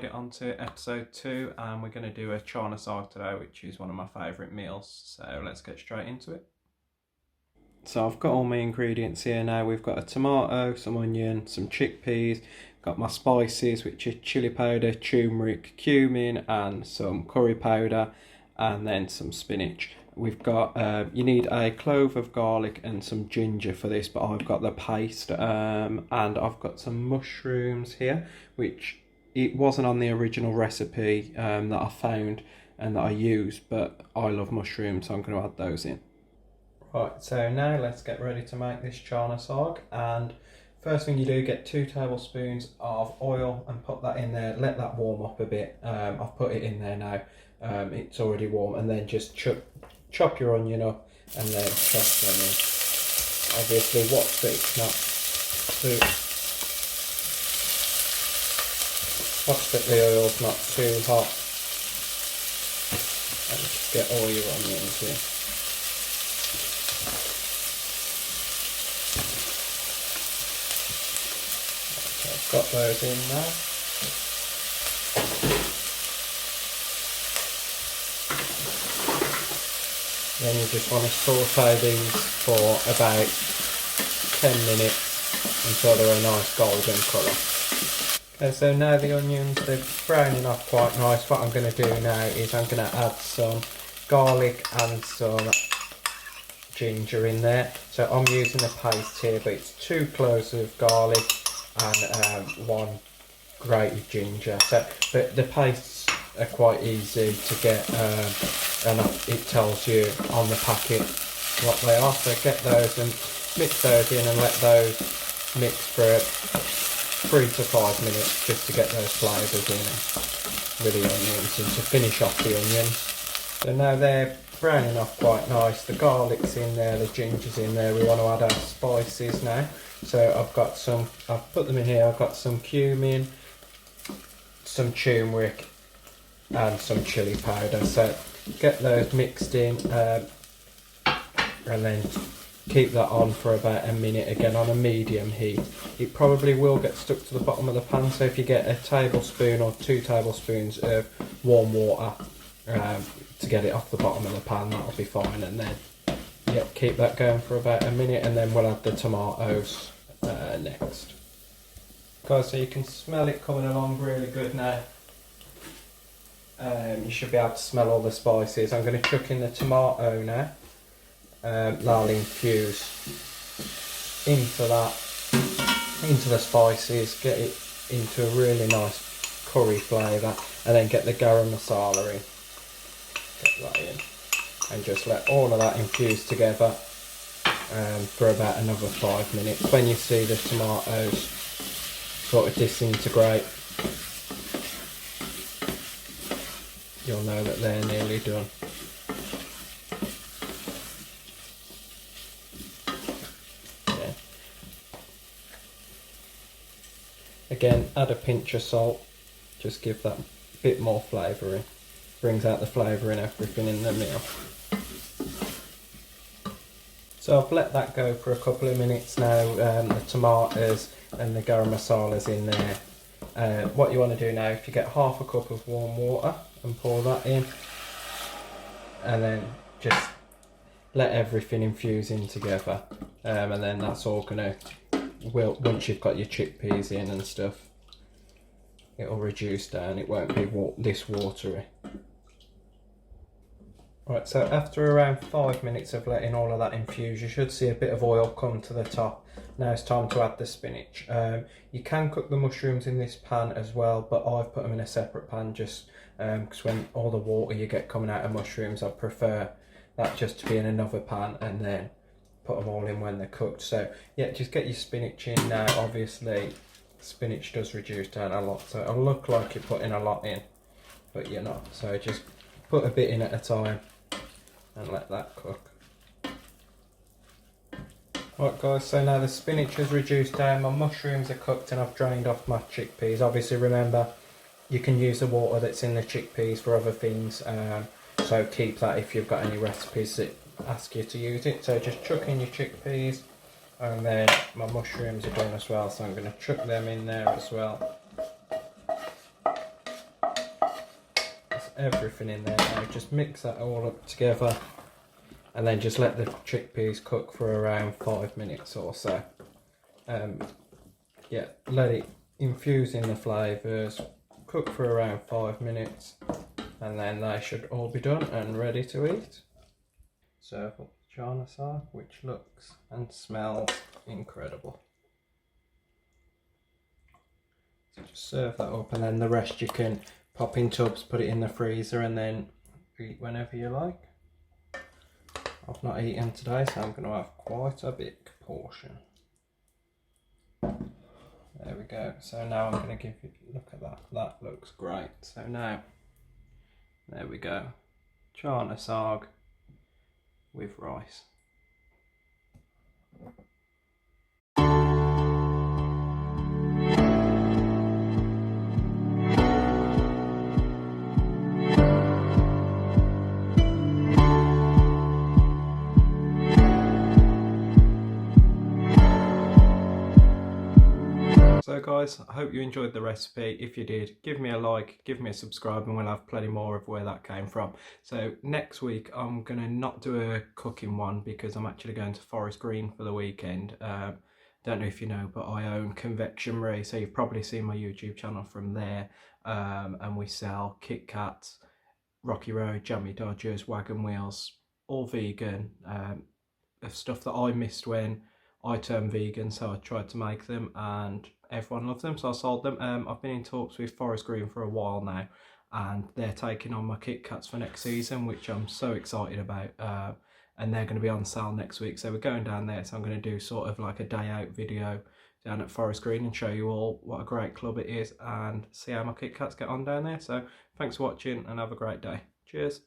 made it onto episode 2 and we're going to do a Chana Saag today, which is one of my favourite meals. So let's get straight into it. So I've got all my ingredients here now. We've got a tomato, some onion, some chickpeas, got my spices which are chili powder, turmeric, cumin and some curry powder, and then some spinach. We've got, you need a clove of garlic and some ginger for this, but I've got the paste, and I've got some mushrooms here, which it wasn't on the original recipe that I found and that I used, but I love mushrooms, so I'm going to add those in. Right, so now let's get ready to make this Chana Saag. And first thing you do, get 2 tablespoons of oil and put that in there, let that warm up a bit. I've put it in there now, it's already warm, and then just chop your onion up and then chop them in. Obviously watch that it's not too, watch that the oil's not too hot, and just get all your onions in. Okay, I've got those in now. Then you just want to saute these for about 10 minutes until they're a nice golden colour. Okay, so now the onions, they're browning off quite nice. What I'm going to do now is I'm going to add some garlic and some ginger in there. So I'm using a paste here, but it's 2 cloves of garlic and 1 grated ginger. So, but the pastes are quite easy to get, and it tells you on the packet what they are. So get those and mix those in and let those mix for 3 to 5 minutes just to get those flavours in with the onions and to finish off the onions. So now they're browning off quite nice. The garlic's in there, the ginger's in there. We want to add our spices now. So I've put them in here. I've got some cumin, some turmeric and some chili powder. So get those mixed in and then keep that on for about a minute, again on a medium heat. It probably will get stuck to the bottom of the pan, so if you get a tablespoon or 2 tablespoons of warm water to get it off the bottom of the pan, that'll be fine. And then keep that going for about a minute, and then we'll add the tomatoes next. Guys, so you can smell it coming along really good now. You should be able to smell all the spices. I'm going to chuck in the tomato now. That'll infuse into the spices, get it into a really nice curry flavour, and then get the garam masala in. Get that in, and just let all of that infuse together for about another 5 minutes. When you see the tomatoes sort of disintegrate, you'll know that they're nearly done. Yeah. Again, add a pinch of salt, just give that bit more flavour in. Brings out the flavour and everything in the meal. So I've let that go for a couple of minutes now, the tomatoes and the garam masala's in there. What you want to do now, if you get half a cup of warm water and pour that in, and then just let everything infuse in together, and then that's all gonna, once you've got your chickpeas in and stuff, it'll reduce down, it won't be this watery. Right, so after around 5 minutes of letting all of that infuse, you should see a bit of oil come to the top. Now it's time to add the spinach. You can cook the mushrooms in this pan as well, but I've put them in a separate pan just because when all the water you get coming out of mushrooms, I prefer that just to be in another pan and then put them all in when they're cooked. So yeah, just get your spinach in now. Obviously spinach does reduce down a lot, so it'll look like you're putting a lot in, but you're not. So just put a bit in at a time and let that cook. Right guys, so now the spinach has reduced down, my mushrooms are cooked, and I've drained off my chickpeas. Obviously remember, you can use the water that's in the chickpeas for other things, so keep that if you've got any recipes that ask you to use it. So just chuck in your chickpeas, and then my mushrooms are done as well, so I'm going to chuck them in there as well. everything in there now. Just mix that all up together and then just let the chickpeas cook for around 5 minutes or so. Yeah, let it infuse in the flavours, cook for around 5 minutes, and then they should all be done and ready to eat. Serve up the Chana Saag, which looks and smells incredible. So just serve that up, and then the rest you can pop in tubs, put it in the freezer, and then eat whenever you like. I've not eaten today, so I'm going to have quite a big portion. There we go. So now I'm going to give you a look at that. That looks great. So now, there we go. Chana Saag with rice. So guys, I hope you enjoyed the recipe. If you did, give me a like, give me a subscribe, and we'll have plenty more of where that came from. So next week I'm going to not do a cooking one because I'm actually going to Forest Green for the weekend. Don't know if you know, but I own Confectionery, so you've probably seen my YouTube channel from there. And we sell Kit Kats, Rocky Road, Jammy Dodgers, Wagon Wheels, all vegan. Stuff that I missed when I turned vegan, so I tried to make them and everyone loved them, so I sold them. I've been in talks with Forest Green for a while now, and they're taking on my Kit Kats for next season, which I'm so excited about. And they're going to be on sale next week, so we're going down there. So I'm going to do sort of like a day out video down at Forest Green and show you all what a great club it is and see how my Kit Kats get on down there. So thanks for watching and have a great day. Cheers.